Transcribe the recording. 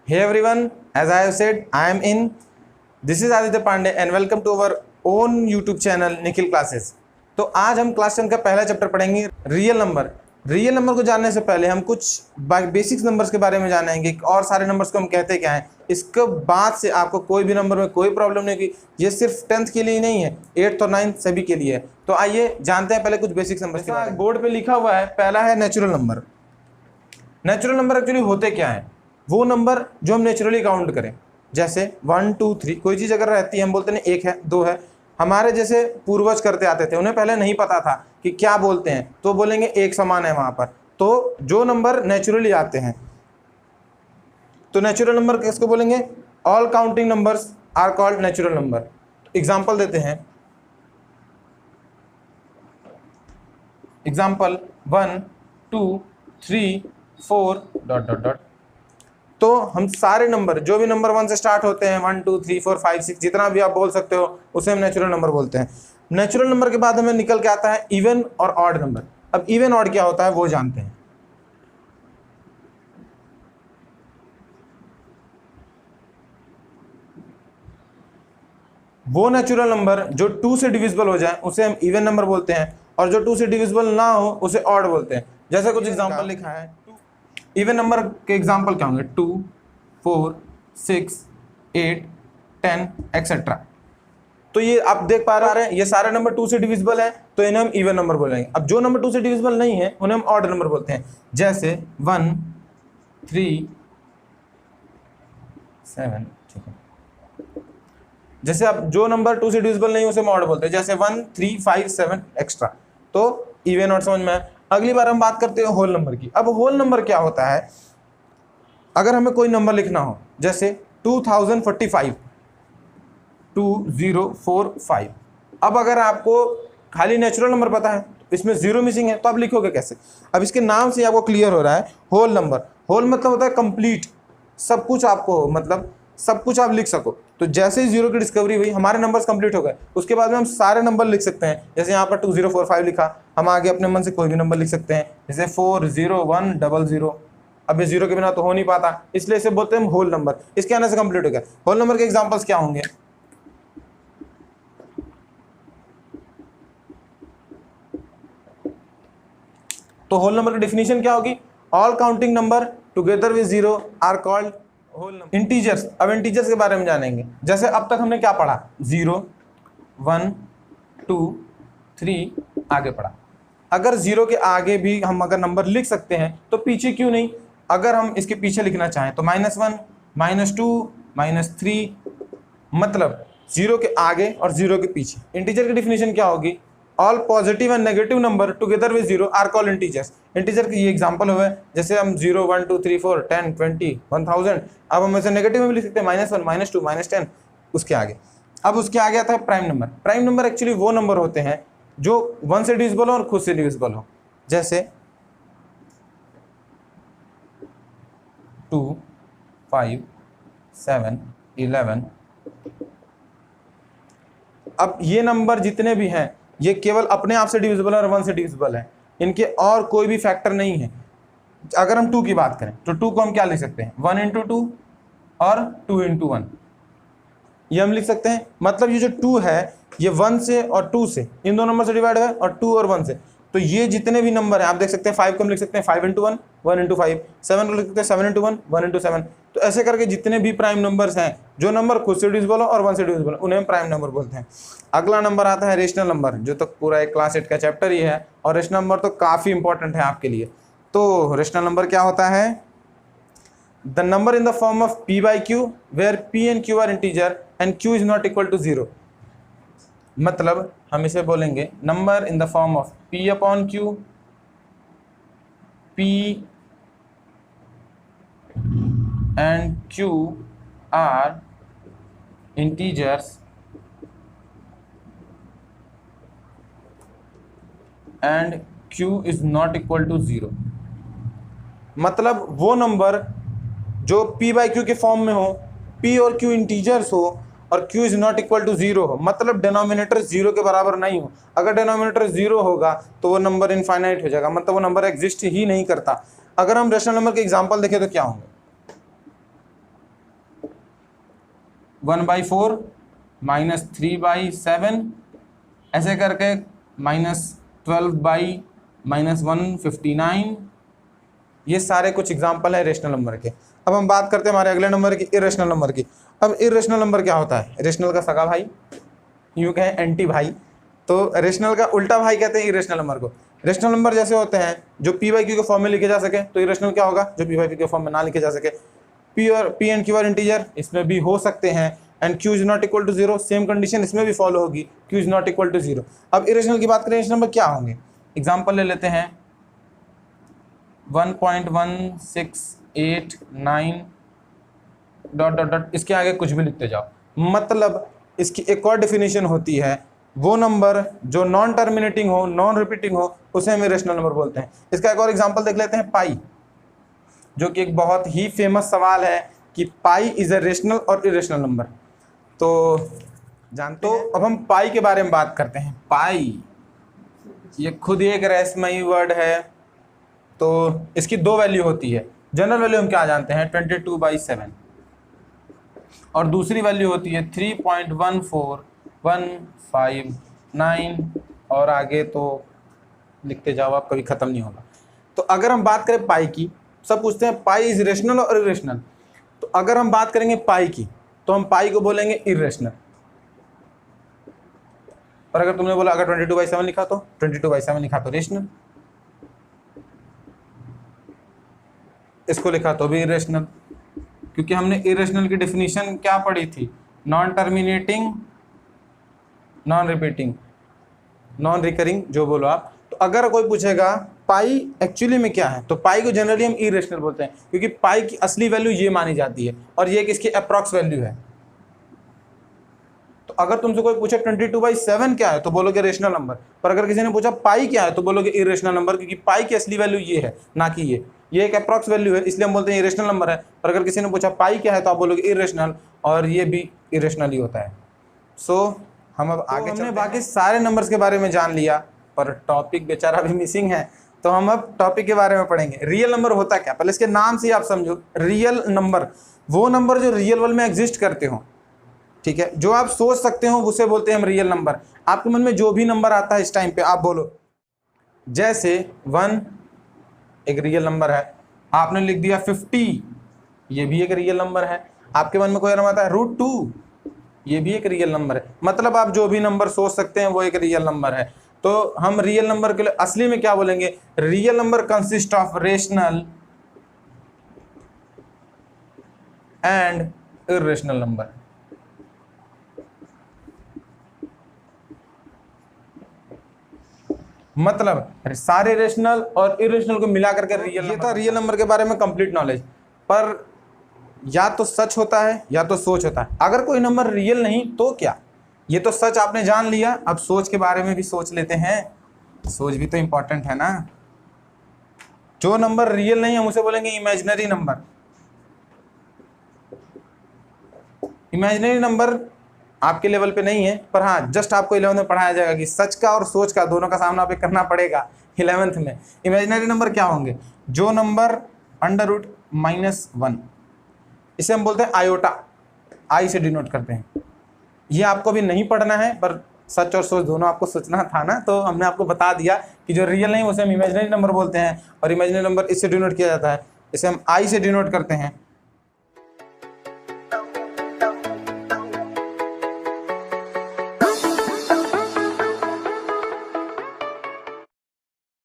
Hey everyone, as I have said, I am in. This is Aditya Pandey and welcome to our own YouTube channel Nikhil classes. तो आज हम class 10 का पहला chapter पढ़ेंगे real number. Real number को जानने से पहले हम कुछ बेसिक्स नंबर्स के बारे में जानेंगे और सारे नंबर्स को हम कहते क्या हैं। इसके बाद से आपको कोई भी नंबर में कोई प्रॉब्लम नहीं होगी। ये सिर्फ 10th के लिए ही नहीं है, 8th और 9th सभी के लिए है। तो आइए जानते हैं पहले कुछ बेसिक्स नंबर्स के बारे में। बोर्ड पे लिखा हुआ है, पहला है natural number. Natural number actually होते क्या है? वो नंबर जो हम नेचुरली काउंट करें, जैसे 1 2 3। कोई चीज़ अगर रहती है, हम बोलते हैं 1 है 2 है। हमारे जैसे पूर्वज करते आते थे, उन्हें पहले नहीं पता था कि क्या बोलते हैं, तो बोलेंगे एक समान है वहाँ पर। तो जो नंबर नेचुरली आते हैं, तो नेचुरल नंबर किसको बोलेंगे? All counting numbers are called natural number. Example देते हैं। एग्जाम्पल 1 2 3 4 ... तो हम सारे नंबर, जो भी नंबर 1 से स्टार्ट होते हैं, 1 2 3 4 5 6, जितना भी आप बोल सकते हो, उसे हम नेचुरल नंबर बोलते हैं। नेचुरल नंबर के बाद हमें निकल के आता है इवन और ऑड नंबर। अब इवन ऑड क्या होता है वो जानते हैं। वो नेचुरल नंबर जो 2 से डिविजिबल हो जाए उसे हम इवन नंबर बोलते हैं, और जो 2 से डिविजिबल ना हो उसे ऑड बोलते हैं। जैसे कुछ एग्जांपल लिखा है। इवन नंबर के एग्जांपल क्या होंगे? 2 4 6 8 10 एक्सेट्रा। तो ये आप देख पा रहे हैं, ये सारे नंबर 2 से डिविजिबल है, तो इन्हें हम इवन नंबर बोलेंगे। अब जो नंबर 2 से डिविजिबल नहीं है उन्हें हम ऑड नंबर बोलते हैं। जैसे 1 3 7, ठीक है। जैसे अब जो नंबर 2 से डिविजिबल नहीं है उसे हम ऑड बोलते हैं, जैसे 1 3 5 7 एक्स्ट्रा। तो इवन ऑड समझ में आया। अगली बार हम बात करते हैं होल नंबर की। अब होल नंबर क्या होता है? अगर हमें कोई नंबर लिखना हो, जैसे 2045 2045। अब अगर आपको खाली नेचुरल नंबर पता है, इसमें जीरो मिसिंग है, तो आप लिखोगे कैसे? अब इसके नाम से आपको क्लियर हो रहा है होल नंबर। होल मतलब होता है कंप्लीट, सब कुछ आपको, मतलब सब कुछ आप लिख सको। तो जैसे ही जीरो की डिस्कवरी हुई, हमारे नंबर्स कंप्लीट हो गए। उसके बाद में हम सारे नंबर लिख सकते हैं। जैसे यहाँ पर 2045 लिखा, हम आगे अपने मन से कोई भी नंबर लिख सकते हैं, जैसे 40100। अब ये जीरो के बिना तो हो नहीं पाता, इसलिए इसे बोलते हैं हम होल नंबर। इसके आने से कंप्लीट हो गया। होल नंबर के एग्जांपल्स क्या होंगे? तो होल नंबर की डेफिनेशन क्या होगी? All counting number together with zero are called whole number. Integers. अब इंटीजर्स के बारे में जानेंगे। जैसे अब तक हमने क्या पढ़ा? 0 1 2 3 आगे पढ़ा। अगर जीरो के आगे भी हम अगर नंबर लिख सकते हैं तो पीछे क्यों नहीं? अगर हम इसके पीछे लिखना चाहें तो -1 -2 -3, मतलब जीरो के आगे और जीरो के पीछे। इंटीजर की डिफिनेशन क्या होगी? All positive and negative number together with zero are called integers. Integer के ये एग्जांपल हुए, जैसे हम 0 1 2 3 4 10 20 1000। अब हम इसे नेगेटिव में भी लिख सकते हैं, -1 -2 -10 उसके आगे। अब उसके आगे आता है prime number. Prime number actually वो नंबर होते हैं जो 1 से डिविजिबल हो और खुद से डिविजिबल हो। जैसे 2 5 7 11। अब ये नंबर जितने भी हैं, ये केवल अपने आप से डिविजिबल है और 1 से डिविजिबल है, इनके और कोई भी फैक्टर नहीं है। अगर हम 2 की बात करें तो 2 को हम क्या लिख सकते हैं? 1 × 2 और 2 × 1, ये हम लिख सकते हैं। मतलब ये जो 2 है, ये 1 से और 2 से, इन दो नंबर से डिवाइड है, और 2 और 1 से। तो ये जितने भी नंबर हैं, आप देख सकते हैं 5 को हम लिख सकते हैं 5 × 1 1 × 5, 7 को लिख सकते हैं 7 × 1 1 × 7। तो ऐसे करके जितने भी प्राइम नंबर्स हैं, जो नंबर खुद से डिविजिबल हो और 1 से डिविजिबल हो, उन्हें हम प्राइम नंबर बोलते हैं। अगला नंबर आता है रेशनल नंबर, जो तो पूरा एक क्लास 8 का चैप्टर ही है, और रेशनल नंबर तो काफ़ी इंपॉर्टेंट है आपके लिए। तो रेशनल नंबर क्या होता है? The number in the form of p/q where p and q are integer and q is not equal to 0। मतलब हम इसे बोलेंगे number in the form of p/q, p and q are integers and q is not equal to 0। मतलब वो number जो p/q के form में हो, p और q इंटीजर्स हो, और q is not equal to 0 हो, मतलब डिनोमिनेटर 0 के बराबर नहीं हो। अगर डिनोमिनेटर 0 होगा तो वो नंबर इनफाइनाइट हो जाएगा, मतलब वो नंबर एग्जिस्ट ही नहीं करता। अगर हम रेशनल नंबर के एग्जांपल देखें तो क्या होंगे? 1/4 -3/7 ऐसे करके -12/-159। ये सारे कुछ एग्जाम्पल है रेशनल नंबर के। अब हम बात करते हैं हमारे अगले नंबर की, इरेशनल नंबर की। अब इरेशनल नंबर क्या होता है? रेशनल का सगा भाई, यूँ कहें एंटी भाई, तो रेशनल का उल्टा भाई कहते हैं इरेशनल नंबर को। रेशनल नंबर जैसे होते हैं जो p/q के फॉर्म में लिखे जा सके, तो इरेशनल क्या होगा? जो p/q के फॉर्म में ना लिखे जा सके। p and q are integer, इसमें भी हो सकते हैं। And q is not equal to 0, same condition इसमें भी फॉलो होगी, q is not equal to 0। अब इरेशनल की बात करें, इरेशनल नंबर क्या होंगे? एग्जाम्पल ले लेते हैं 1.1689 ... इसके आगे कुछ भी लिखते जाओ। मतलब इसकी एक और डेफिनेशन होती है, वो नंबर जो नॉन टर्मिनेटिंग हो, नॉन रिपीटिंग हो, उसे हम इरेशनल नंबर बोलते हैं। इसका एक और एग्जांपल देख लेते हैं, पाई, जो कि एक बहुत ही फेमस सवाल है कि पाई इज अ रेशनल और इरेशनल नंबर। तो जानते हो, अब हम पाई के बारे में बात करते हैं। पाई ये खुद ही एक रहस्यमयी वर्ड है। तो इसकी दो वैल्यू होती है। जनरल वैल्यू हम क्या जानते हैं? 22/7, और दूसरी वैल्यू होती है 3.14159, और आगे तो लिखते जाओ आप, कभी ख़त्म नहीं होगा। तो अगर हम बात करें पाई की, सब पूछते हैं पाई इज रेशनल और इरेशनल। तो अगर हम बात करेंगे पाई की, तो हम पाई को बोलेंगे इरेशनल। और अगर तुमने बोला अगर 22/7 लिखा तो 22/7 लिखा तो रेशनल, इसको लिखा तो भी इरेशनल, क्योंकि हमने इरेशनल की डेफिनेशन क्या पढ़ी थी? Non terminating, non repeating, non recurring, जो बोलो आप। तो अगर कोई पूछेगा पाई एक्चुअली में क्या है, तो पाई को जनरली हम इरेशनल बोलते हैं, क्योंकि पाई की असली वैल्यू ये मानी जाती है, और ये किसकी अप्रॉक्स वैल्यू है। तो अगर तुमसे कोई पूछे 22/7 क्या है, तो बोलोगे रेशनल नंबर। पर अगर किसी ने पूछा पाई क्या है, तो बोलोगे इरेशनल नंबर, क्योंकि पाई की असली वैल्यू ये है, ना कि ये एक अप्रॉक्स वैल्यू है, इसलिए हम बोलते हैं इरेशनल नंबर है। पर अगर किसी ने पूछा पाई क्या है, तो आप बोलोगे इरेशनल, और ये भी इरेशनल ही होता है। सो हम अब आगे हमने बाकी सारे नंबर्स के बारे में जान लिया, पर टॉपिक बेचारा भी मिसिंग है। तो हम अब टॉपिक के बारे में पढ़ेंगे। रियल नंबर होता क्या? पहले इसके नाम से ही आप समझो। रियल नंबर वो नंबर जो रियल वर्ल्ड में एग्जिस्ट करते हो, ठीक है, जो आप सोच सकते हो, उसे बोलते हैं हम रियल नंबर। आपके मन में जो भी नंबर आता है इस टाइम पे आप बोलो। जैसे 1 एक रियल नंबर है, आपने लिख दिया 50, ये भी एक रियल नंबर है। आपके मन में कोई नंबर आता है √2, ये भी एक रियल नंबर है। मतलब आप जो भी नंबर सोच सकते हैं वो एक रियल नंबर है। तो हम रियल नंबर के लिए असली में क्या बोलेंगे? Real number consist of rational and irrational number. मतलब सारे रेशनल और इरेशनल को मिलाकर के रियल। ये था रियल नंबर के बारे में कंप्लीट नॉलेज। पर या तो सच होता है या तो सोच होता है। अगर कोई नंबर रियल नहीं तो क्या? ये तो सच आपने जान लिया, अब सोच के बारे में भी सोच लेते हैं। सोच भी तो इंपॉर्टेंट है ना। जो नंबर रियल नहीं हम उसे बोलेंगे इमेजिनरी नंबर। इमेजिनरी नंबर आपके लेवल पे नहीं है, पर हाँ जस्ट आपको 11th में पढ़ाया जाएगा कि सच का और सोच का दोनों का सामना पे करना पड़ेगा 11th में। इमेजिनरी नंबर क्या होंगे? जो नंबर √-1, इसे हम बोलते हैं आयोटा, आई से डिनोट करते हैं। ये आपको भी नहीं पढ़ना है, पर सच और सोच दोनों आपको सोचना था ना, तो हमने आपको बता दिया कि जो रियल नहीं उसे हम इमेजिनरी नंबर बोलते हैं, और इमेजिनरी नंबर इससे डिनोट किया जाता है, इसे हम आई से डिनोट करते हैं।